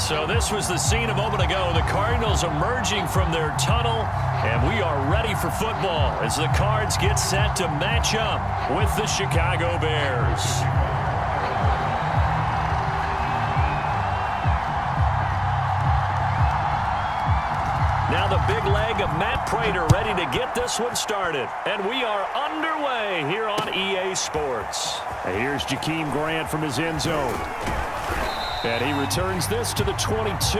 So this was the scene a moment ago. The Cardinals emerging from their tunnel, and we are ready for football as the Cards get set to match up with the Chicago Bears. Now the big leg of Matt Prater ready to get this one started. And we are underway here on EA Sports. And here's Jakeem Grant from his end zone. And he returns this to the 22.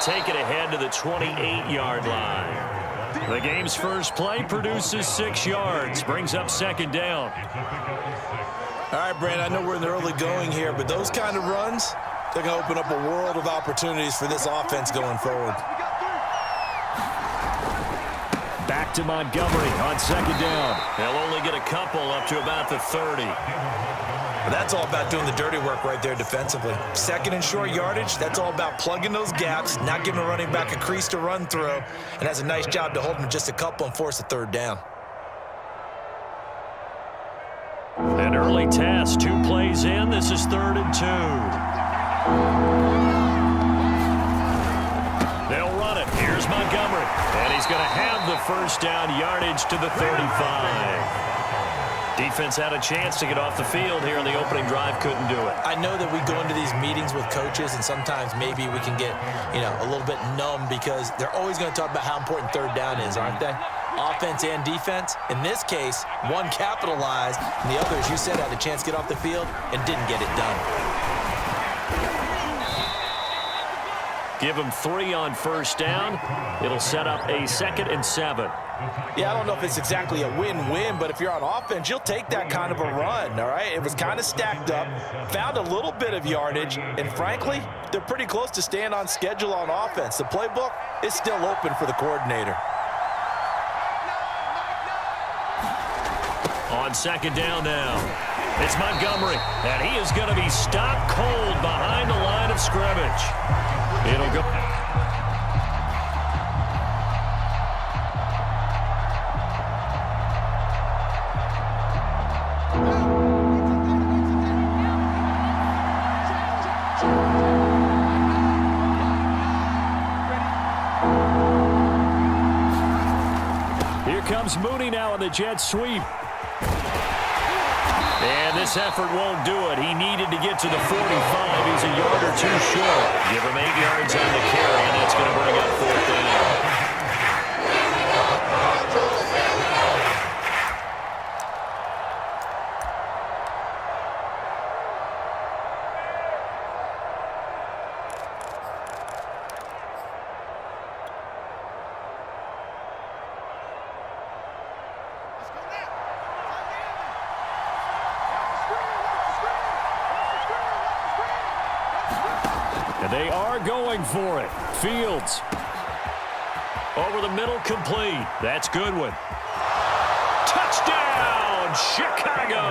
Take it ahead to the 28-yard line. The game's first play produces 6 yards, brings up second down. All right, Brandon, I know we're in the early going here, but those kind of runs, they're going to open up a world of opportunities for this offense going forward. Back to Montgomery on second down. They'll only get a couple up to about the 30. But that's all about doing the dirty work right there defensively. Second and short yardage, that's all about plugging those gaps, not giving a running back a crease to run through, and has a nice job to hold him just a couple and force a third down. An early test, 2 plays in. This is 3rd and 2. They'll run it. Here's Montgomery, and he's going to have the first down yardage to the 35. Defense had a chance to get off the field here in the opening drive, couldn't do it. I know that we go into these meetings with coaches, and sometimes maybe we can get, a little bit numb because they're always going to talk about how important third down is, aren't they? Offense and defense. In this case, one capitalized, and the other, as you said, had a chance to get off the field and didn't get it done. Give them 3 on first down. It'll set up a 2nd and 7. Yeah, I don't know if it's exactly a win-win, but if you're on offense, you'll take that kind of a run, all right? It was kind of stacked up, found a little bit of yardage, and frankly, they're pretty close to staying on schedule on offense. The playbook is still open for the coordinator. On second down now, it's Montgomery, and he is going to be stopped cold behind the line of scrimmage. It'll go. Here comes Mooney now on the jet sweep. And this effort won't do it. He needed to get to the 45. He's a yard or 2 short. Give him 8 yards on the carry, and that's going to bring up 4th down. And they are going for it. Fields. Over the middle, complete. That's Goodwin. Touchdown, Chicago!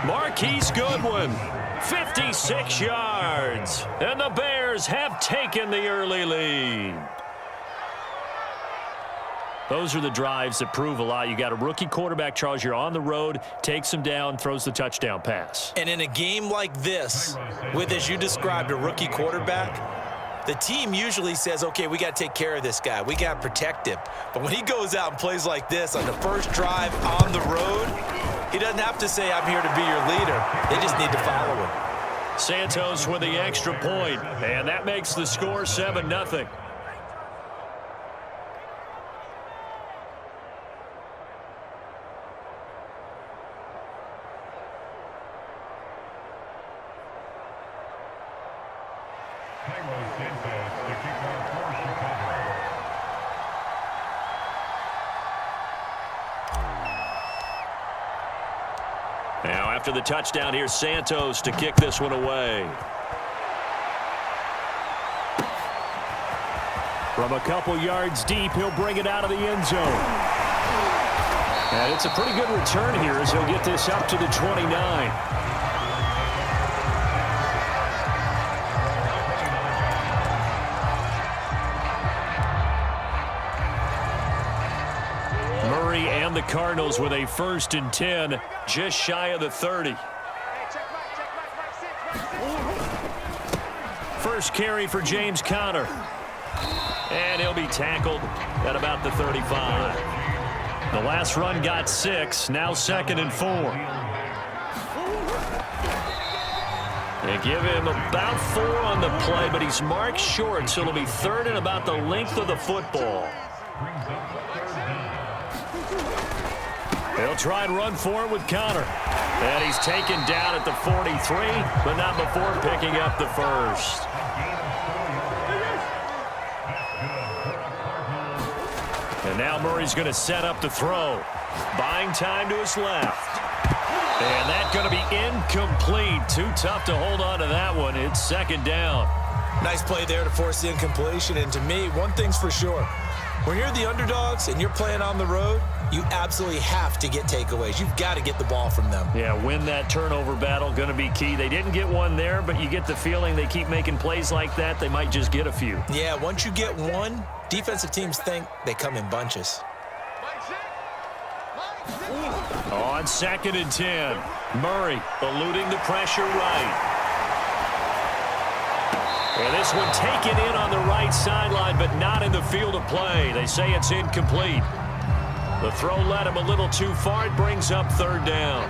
Marquise Goodwin, 56 yards. And the Bears have taken the early lead. Those are the drives that prove a lot. You got a rookie quarterback, Charles. You're on the road, takes him down, throws the touchdown pass. And in a game like this, with, as you described, a rookie quarterback, the team usually says, okay, we got to take care of this guy. We got to protect him. But when he goes out and plays like this on the first drive on the road, he doesn't have to say, I'm here to be your leader. They just need to follow him. Santos with the extra point, and that makes the score 7-0. Now after the touchdown, here's Santos to kick this one away. From a couple yards deep, he'll bring it out of the end zone. And it's a pretty good return here as he'll get this up to the 29. Murray and the Cardinals with a 1st and 10, just shy of the 30. First carry for James Conner. And he'll be tackled at about the 35. The last run got 6, now 2nd and 4. They give him about 4 on the play, but he's marked short, so it'll be 3rd and about the length of the football. They'll try and run for it with Conner. And he's taken down at the 43, but not before picking up the 1st. And now Murray's going to set up the throw. Buying time to his left. And that's going to be incomplete. Too tough to hold on to that one. It's 2nd down. Nice play there to force the incompletion. And to me, one thing's for sure. When you're the underdogs and you're playing on the road, you absolutely have to get takeaways. You've got to get the ball from them. Yeah, win that turnover battle, going to be key. They didn't get one there, but you get the feeling they keep making plays like that, they might just get a few. Yeah, once you get one, defensive teams think they come in bunches. On 2nd and 10, Murray eluding the pressure right. And this one taken in on the right sideline, but not in the field of play. They say it's incomplete. The throw led him a little too far. It brings up 3rd down.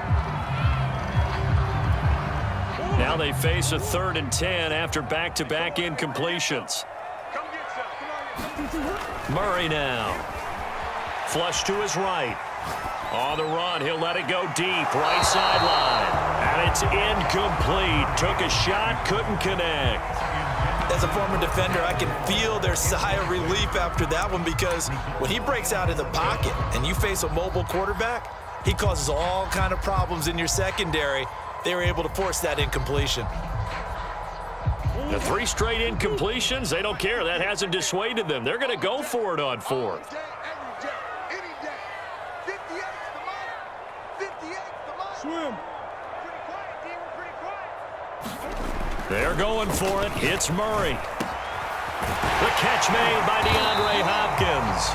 Now they face a 3rd and 10 after back-to-back incompletions. Murray now. Flush to his right. On the run, he'll let it go deep. Right sideline. And it's incomplete. Took a shot, couldn't connect. As a former defender, I can feel their sigh of relief after that one, because when he breaks out of the pocket and you face a mobile quarterback, he causes all kind of problems in your secondary. They were able to force that incompletion. The 3 straight incompletions, they don't care. That hasn't dissuaded them. They're going to go for it on 4th. They're going for it. It's Murray. The catch made by DeAndre Hopkins.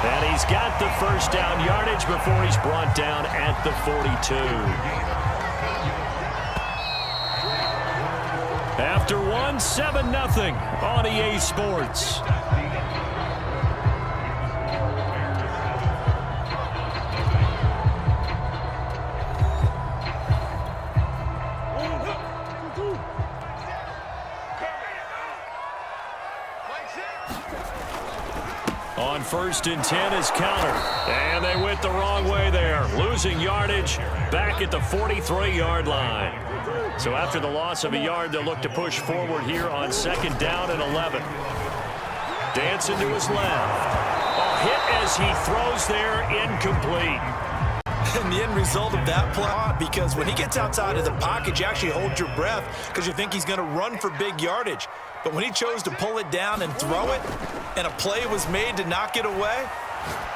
And he's got the 1st down yardage before he's brought down at the 42. After 7-0 on EA Sports. On 1st and 10 is Conner. And they went the wrong way there. Losing yardage back at the 43-yard line. So after the loss of a yard, they'll look to push forward here on 2nd down and 11. Dancing to his left. A hit as he throws there, incomplete. And the end result of that play, because when he gets outside of the pocket, you actually hold your breath because you think he's going to run for big yardage. But when he chose to pull it down and throw it, and a play was made to knock it away,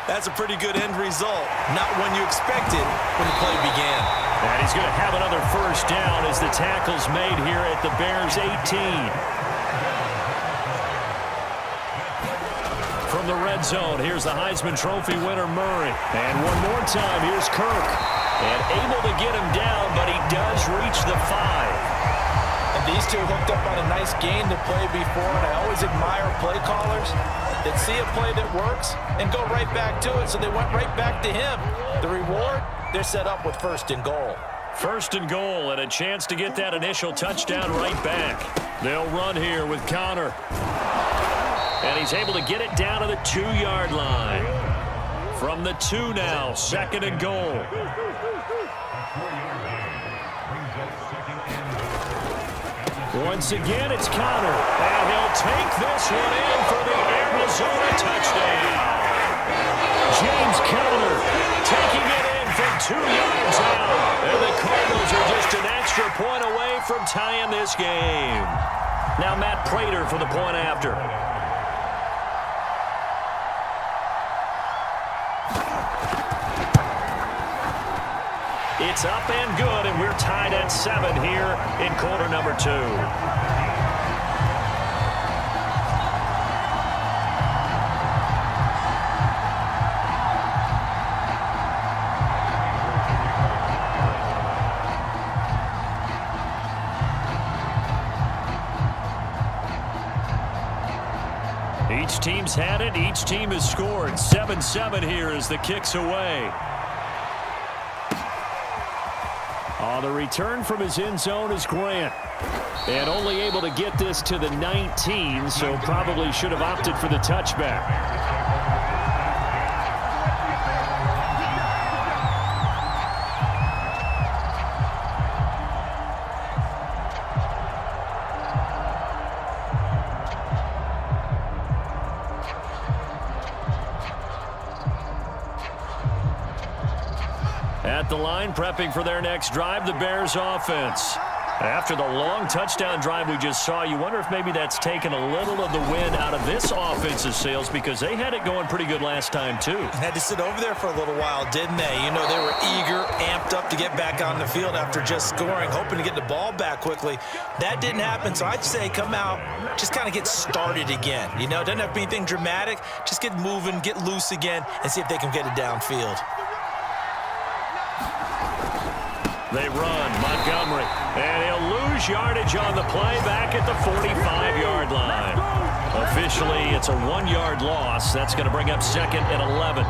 that's a pretty good end result. Not one you expected when the play began. And he's going to have another 1st down as the tackle's made here at the Bears' 18. From the red zone, here's the Heisman Trophy winner, Murray. And one more time, here's Kirk. And able to get him down, but he does reach the 5. And these two hooked up on a nice game to play before, and I always admire play callers that see a play that works and go right back to it, so they went right back to him. The reward, they're set up with 1st and goal. 1st and goal, and a chance to get that initial touchdown right back. They'll run here with Conner. And he's able to get it down to the 2-yard line. From the 2 now, 2nd and goal. Once again, it's Conner. And he'll take this one in for the Arizona touchdown. James Conner taking it in from 2 yards out. And the extra point away from tying this game. Now Matt Prater for the point after. It's up and good, and we're tied at 7 here in quarter number 2. Each team's had it. Each team has scored. 7-7 here as the kick's away. On the return from his end zone is Grant. And only able to get this to the 19, so probably should have opted for the touchback. At the line, prepping for their next drive, the Bears offense. After the long touchdown drive we just saw, you wonder if maybe that's taken a little of the wind out of this offensive sails, because they had it going pretty good last time, too. Had to sit over there for a little while, didn't they? You know, they were eager, amped up to get back on the field after just scoring, hoping to get the ball back quickly. That didn't happen, so I'd say come out, just kind of get started again. You know, it doesn't have to be anything dramatic. Just get moving, get loose again, and see if they can get it downfield. They run, Montgomery, and he'll lose yardage on the play back at the 45-yard line. Officially, it's a 1-yard loss. That's going to bring up 2nd and 11.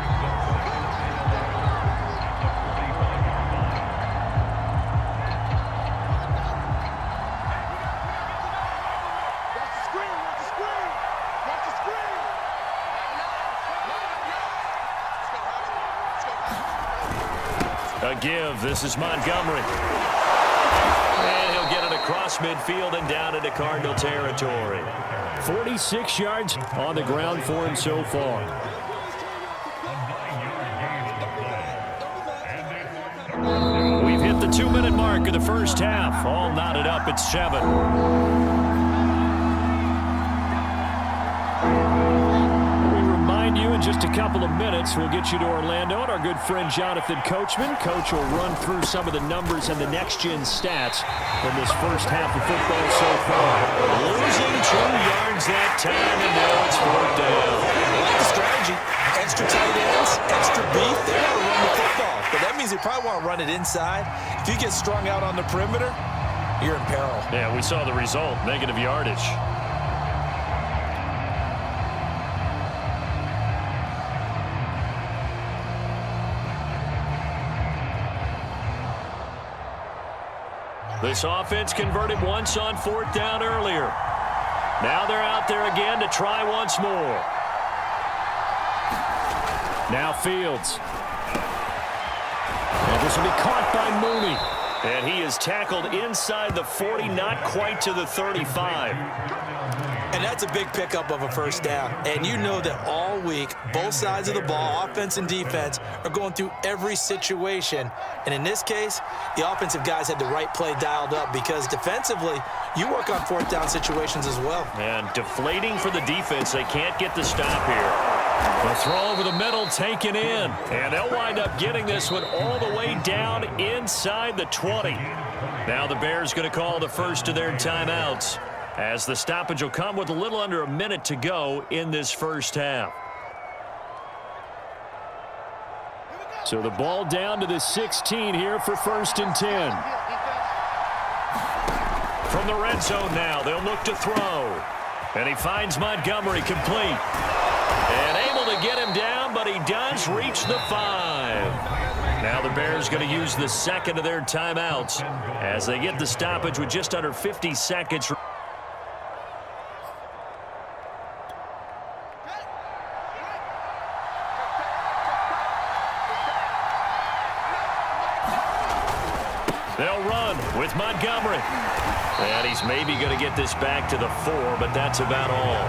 A give. This is Montgomery. And he'll get it across midfield and down into Cardinal territory. 46 yards on the ground for him so far. We've hit the 2-minute mark of the first half. All knotted up at 7. In just a couple of minutes, we'll get you to Orlando and our good friend Jonathan Coachman. Coach will run through some of the numbers and the next-gen stats from this first half of football so far. Losing 2 yards that time, and now it's 4th down. I like the strategy. Extra tight ends, extra beef. They want to run the football, but that means they probably want to run it inside. If you get strung out on the perimeter, you're in peril. Yeah, we saw the result, negative yardage. This offense converted once on 4th down earlier. Now they're out there again to try once more. Now Fields. And this will be caught by Mooney. And he is tackled inside the 40, not quite to the 35. And that's a big pickup of a first down. And you know that all week, both sides of the ball, offense and defense, are going through every situation. And in this case, the offensive guys had the right play dialed up, because defensively, you work on 4th down situations as well. And deflating for the defense. They can't get the stop here. The throw over the middle taken in. And they'll wind up getting this one all the way down inside the 20. Now the Bears going to call the first of their timeouts, as the stoppage will come with a little under a minute to go in this first half. So the ball down to the 16 here for 1st and 10. From the red zone now, they'll look to throw. And he finds Montgomery complete. And able to get him down, but he does reach the 5. Now the Bears going to use the 2nd of their timeouts as they get the stoppage with just under 50 seconds. They'll run with Montgomery. And he's maybe going to get this back to the 4, but that's about all.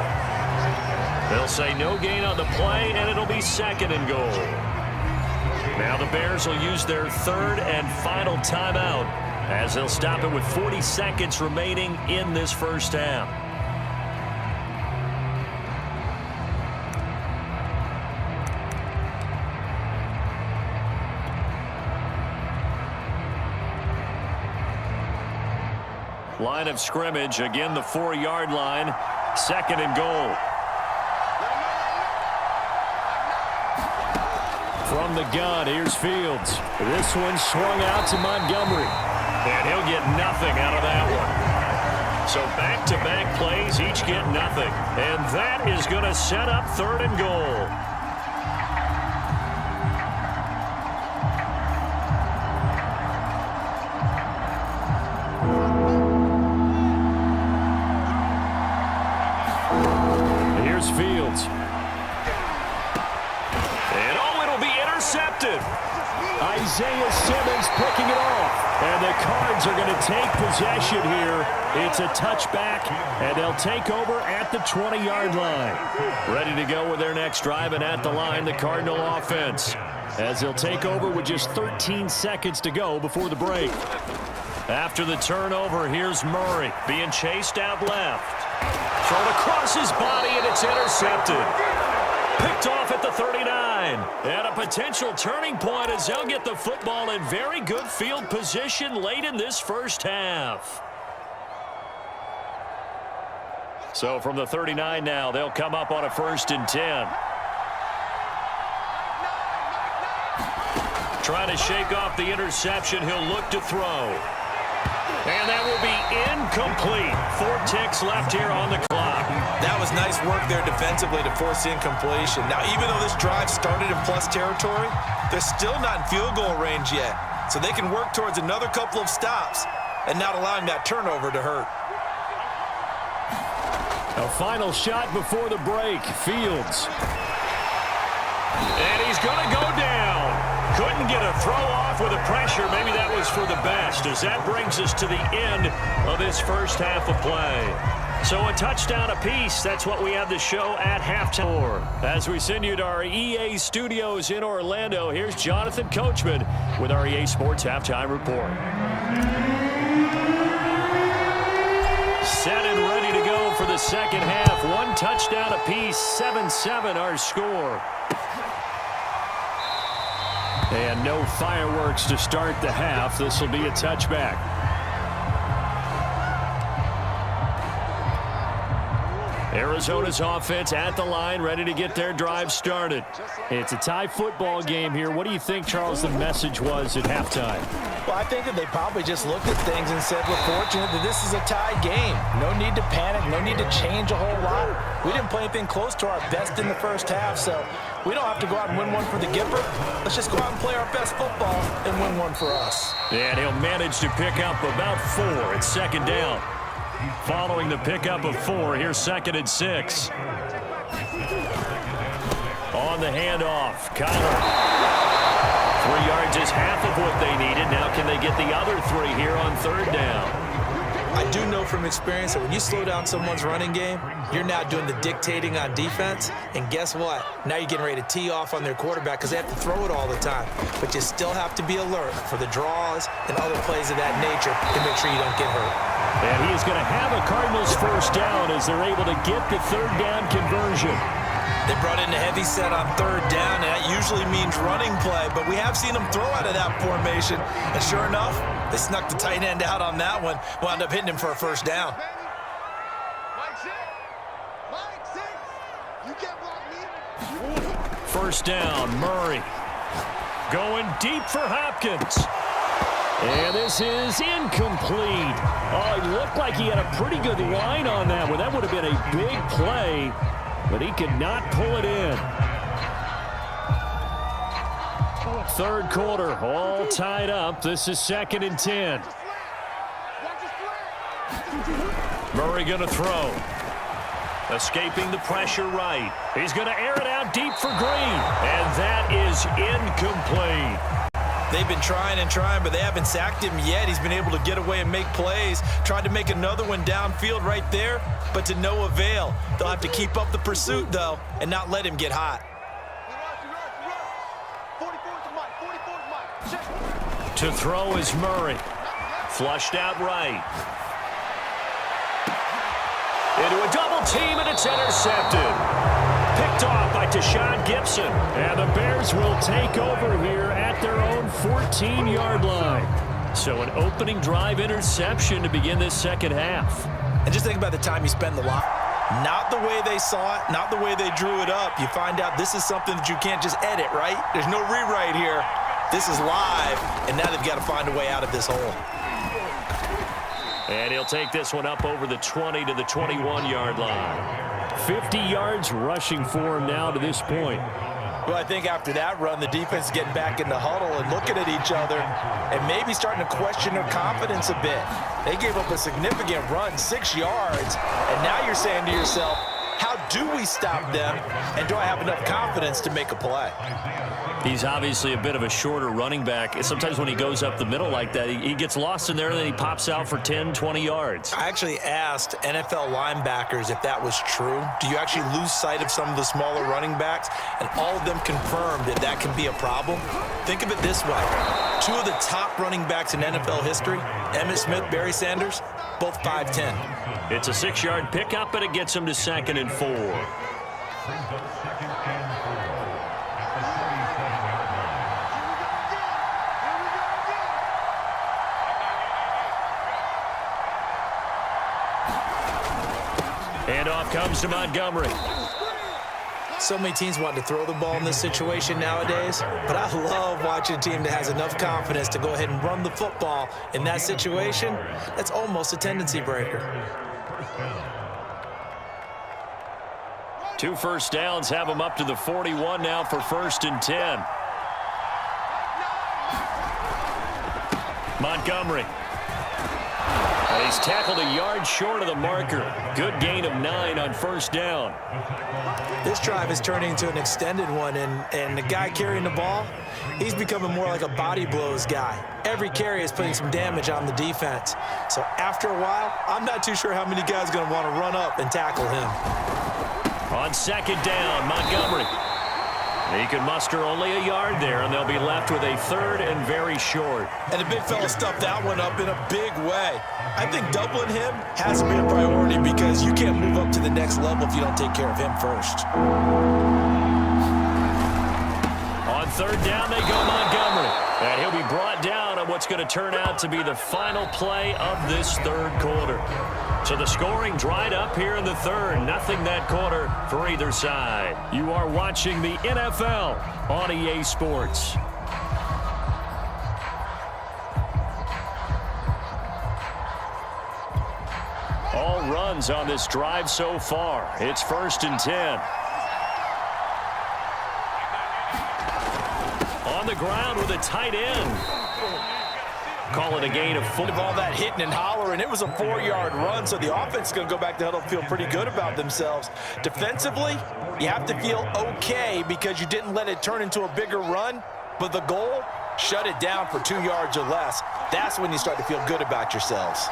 They'll say no gain on the play, and it'll be 2nd and goal. Now the Bears will use their 3rd and final timeout as they'll stop it with 40 seconds remaining in this first half. Line of scrimmage, again the 4-yard line, 2nd and goal. From the gun, here's Fields. This one swung out to Montgomery. And he'll get nothing out of that one. So back-to-back plays, each get nothing. And that is going to set up 3rd and goal. Here's Fields. And oh, it'll be intercepted. Isaiah Simmons picking it off. And the Cards are going to take possession here. It's a touchback, and they'll take over at the 20-yard line. Ready to go with their next drive, and at the line, the Cardinal offense, as they'll take over with just 13 seconds to go before the break. After the turnover, here's Murray being chased out left. Thrown across his body, and it's intercepted. Picked off at the 39. And a potential turning point as they'll get the football in very good field position late in this first half. So from the 39 now, they'll come up on a 1st and 10. Trying to shake off the interception, he'll look to throw. And that will be incomplete. 4 ticks left here on the clock. That was nice work there defensively to force incompletion. Now, even though this drive started in plus territory, they're still not in field goal range yet. So they can work towards another couple of stops and not allowing that turnover to hurt. A final shot before the break. Fields. And he's going to go down. Couldn't get a throw off with the pressure. Maybe that was for the best, as that brings us to the end of this first half of play. So a touchdown apiece. That's what we have to show at halftime. As we send you to our EA studios in Orlando, here's Jonathan Coachman with our EA Sports Halftime Report. Set and ready to go for the second half. 1 touchdown apiece, 7-7 our score. And no fireworks to start the half. This will be a touchback. Arizona's offense at the line, ready to get their drive started. It's a tie football game here. What do you think, Charles, the message was at halftime? Well, I think that they probably just looked at things and said, we're fortunate that this is a tie game. No need to panic, no need to change a whole lot. We didn't play anything close to our best in the first half, so we don't have to go out and win one for the Gipper. Let's just go out and play our best football and win one for us. And he'll manage to pick up about 4 at 2nd down. Following the pickup of 4, here's 2nd and 6. On the handoff, Connor. 3 yards is half of what they needed. Now can they get the other 3 here on 3rd down? I do know from experience that when you slow down someone's running game, you're now doing the dictating on defense. And guess what? Now you're getting ready to tee off on their quarterback because they have to throw it all the time. But you still have to be alert for the draws and other plays of that nature to make sure you don't get hurt. And he is going to have a Cardinals 1st down as they're able to get the 3rd down conversion. They brought in a heavy set on 3rd down, and that usually means running play. But we have seen them throw out of that formation. And sure enough, they snuck the tight end out on that one. Wound up hitting him for a 1st down. First down, Murray. Going deep for Hopkins. And this is incomplete. Oh, it looked like he had a pretty good line on that one. That would have been a big play, but he could not pull it in. 3rd quarter, all tied up. This is 2nd and 10. Murray going to throw. Escaping the pressure right. He's going to air it out deep for Green. And that is incomplete. They've been trying and trying, but they haven't sacked him yet. He's been able to get away and make plays. Tried to make another one downfield right there, but to no avail. They'll have to keep up the pursuit, though, and not let him get hot. To throw is Murray. Flushed out right. Into a double team, and it's intercepted. Picked off by Tashawn Gibson. And the Bears will take over here at their own 14-yard line. So an opening drive interception to begin this second half. And just think about the time you spend the line. Not the way they saw it, not the way they drew it up. You find out this is something that you can't just edit, right? There's no rewrite here. This is live, and now they've got to find a way out of this hole. And he'll take this one up over the 20 to the 21-yard line. 50 yards rushing for him now to this point. Well, I think after that run, the defense is getting back in the huddle and looking at each other and maybe starting to question their confidence a bit. They gave up a significant run, 6 yards, and now you're saying to yourself, how do we stop them, and do I have enough confidence to make a play? He's obviously a bit of a shorter running back. Sometimes when he goes up the middle like that, he gets lost in there, and then he pops out for 10, 20 yards. I actually asked NFL linebackers if that was true. Do you actually lose sight of some of the smaller running backs? And all of them confirmed that that can be a problem. Think of it this way. 2 of the top running backs in NFL history, Emmitt Smith, Barry Sanders, both 5'10". It's a 6-yard pickup, and it gets him to 2nd and 4. And off comes to Montgomery. So many teams want to throw the ball in this situation nowadays, but I love watching a team that has enough confidence to go ahead and run the football in that situation. That's almost a tendency breaker. 2 first downs have him up to the 41 now for 1st and 10. Montgomery. And he's tackled a yard short of the marker. Good gain of 9 on 1st down. This drive is turning into an extended one, and the guy carrying the ball, he's becoming more like a body blows guy. Every carry is putting some damage on the defense. So after a while, I'm not too sure how many guys are going to want to run up and tackle him. On 2nd down, Montgomery. He can muster only a yard there, and they'll be left with a 3rd and very short. And the big fella stuffed that one up in a big way. I think doubling him has to be a priority because you can't move up to the next level if you don't take care of him first. On 3rd down, they go Montgomery. And he'll be brought down on what's going to turn out to be the final play of this 3rd quarter. So the scoring dried up here in the 3rd. Nothing that quarter for either side. You are watching the NFL on EA Sports. All runs on this drive so far. It's 1st and 10. On the ground with a tight end. Call it a gain of 4. Of all that hitting and hollering, it was a 4-yard run, so the offense is going to go back to huddle and feel pretty good about themselves. Defensively, you have to feel okay because you didn't let it turn into a bigger run, but the goal, shut it down for 2 yards or less. That's when you start to feel good about yourselves.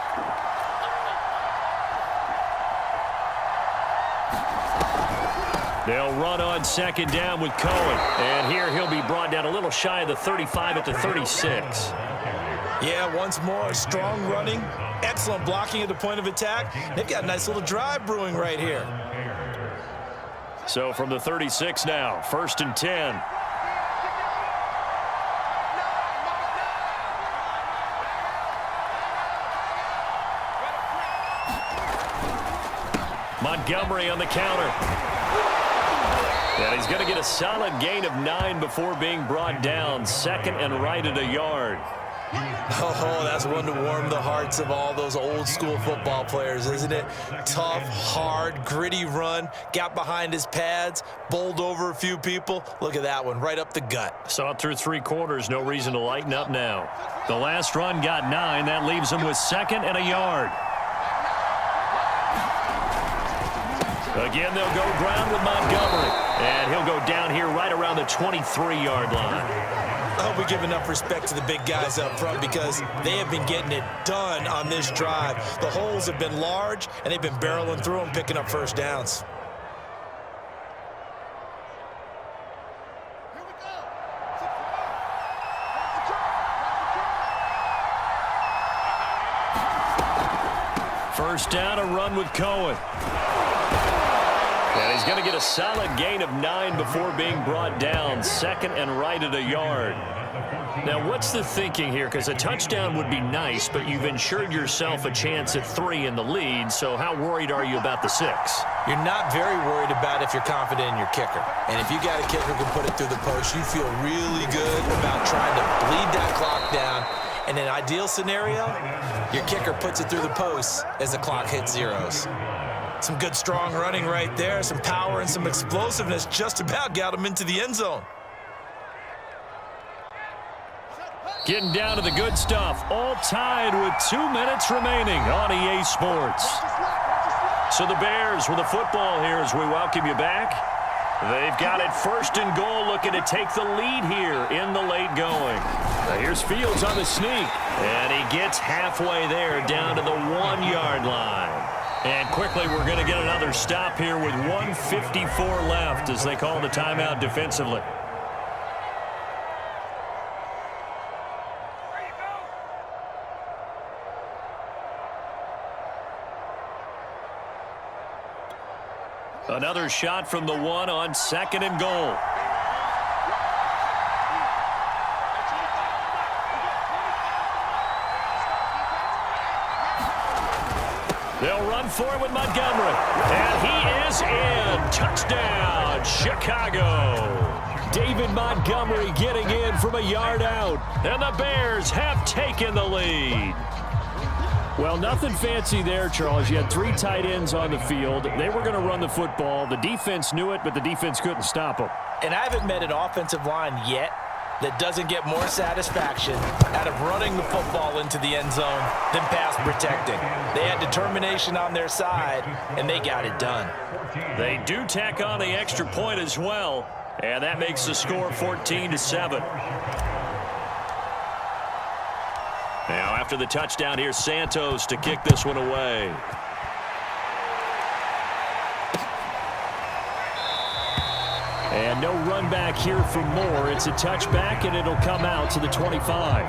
They'll run on 2nd down with Cohen. And here he'll be brought down a little shy of the 35 at the 36. Yeah, once more, strong running, excellent blocking at the point of attack. They've got a nice little drive brewing right here. So from the 36 now, 1st and 10. Montgomery on the counter. And he's going to get a solid gain of 9 before being brought down. 2nd and right at a yard. Oh, that's one to warm the hearts of all those old school football players, isn't it? Tough, hard, gritty run, got behind his pads, bowled over a few people. Look at that one, right up the gut. Saw it through 3 quarters, no reason to lighten up now. The last run got 9. That leaves him with 2nd and a yard. Again, they'll go ground with Montgomery. And he'll go down here right around the 23-yard line. I hope we give enough respect to the big guys up front because they have been getting it done on this drive. The holes have been large, and they've been barreling through them, picking up 1st downs. First down, a run with Cohen. And he's going to get a solid gain of 9 before being brought down. Second and right at a yard. Now, what's the thinking here? Because a touchdown would be nice, but you've ensured yourself a chance at 3 in the lead, so how worried are you about the 6? You're not very worried about if you're confident in your kicker. And if you got a kicker who can put it through the post, you feel really good about trying to bleed that clock down. In an ideal scenario, your kicker puts it through the post as the clock hits zeros. Some good strong running right there, some power and some explosiveness just about got him into the end zone. Getting down to the good stuff, all tied with 2 minutes remaining on EA Sports. So the Bears with the football here as we welcome you back. They've got it first and goal, looking to take the lead here in the late going. Now here's Fields on the sneak, and he gets halfway there down to the 1-yard line. And quickly we're going to get another stop here with 1:54 left as they call the timeout defensively. Another shot from the 1 on second and goal. They'll run forward with Montgomery. And he is in. Touchdown, Chicago. David Montgomery getting in from a yard out. And the Bears have taken the lead. Well, nothing fancy there, Charles. You had 3 tight ends on the field. They were going to run the football. The defense knew it, but the defense couldn't stop them. And I haven't met an offensive line yet that doesn't get more satisfaction out of running the football into the end zone than pass protecting. They had determination on their side, and they got it done. They do tack on the extra point as well, and that makes the score 14-7. Now, after the touchdown, here's Santos to kick this one away. And no run back here for Moore. It's a touchback, and it'll come out to the 25.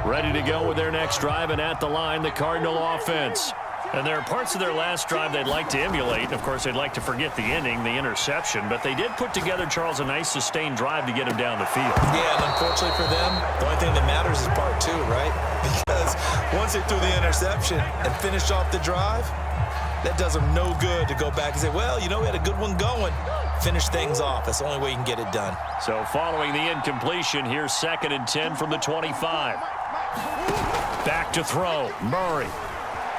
Ready to go with their next drive, and at the line, the Cardinal offense. And there are parts of their last drive they'd like to emulate. Of course, they'd like to forget the ending, the interception. But they did put together, Charles, a nice sustained drive to get him down the field. Yeah, and unfortunately for them, the only thing that matters is part 2, right? Because once they threw the interception and finished off the drive, that does them no good to go back and say, well, you know, we had a good one going. Finish things off. That's the only way you can get it done. So following the incompletion, here's 2nd and 10 from the 25. Back to throw. Murray.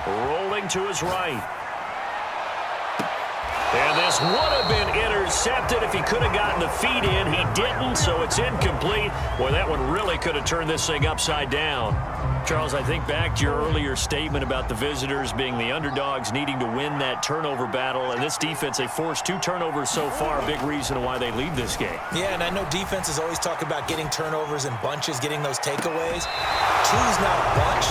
Rolling to his right. And this would have been intercepted if he could have gotten the feet in. He didn't, so it's incomplete. Boy, that one really could have turned this thing upside down. Charles, I think back to your earlier statement about the visitors being the underdogs needing to win that turnover battle. And this defense, they forced 2 turnovers so far, a big reason why they lead this game. Yeah, and I know defenses always talk about getting turnovers in bunches, getting those takeaways. 2's not a bunch,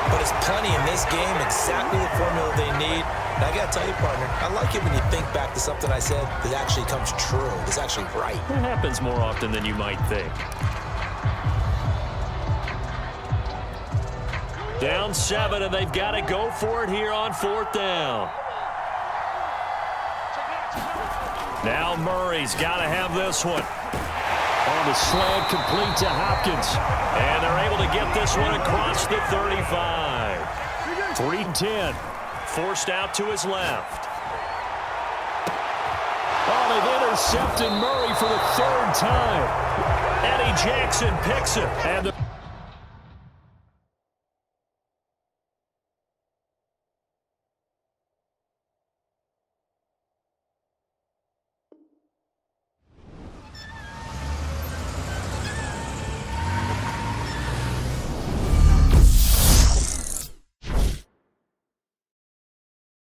but it's plenty in this game, exactly the formula they need. And I got to tell you, partner, I like it when you think back to something I said that actually comes true. It's actually right. It happens more often than you might think. Down 7, and they've got to go for it here on 4th down. Now Murray's got to have this one. On the slant, complete to Hopkins. And they're able to get this one across the 35. 3-10. Forced out to his left. Oh, they've intercepted Murray for the 3rd time. Eddie Jackson picks it. And the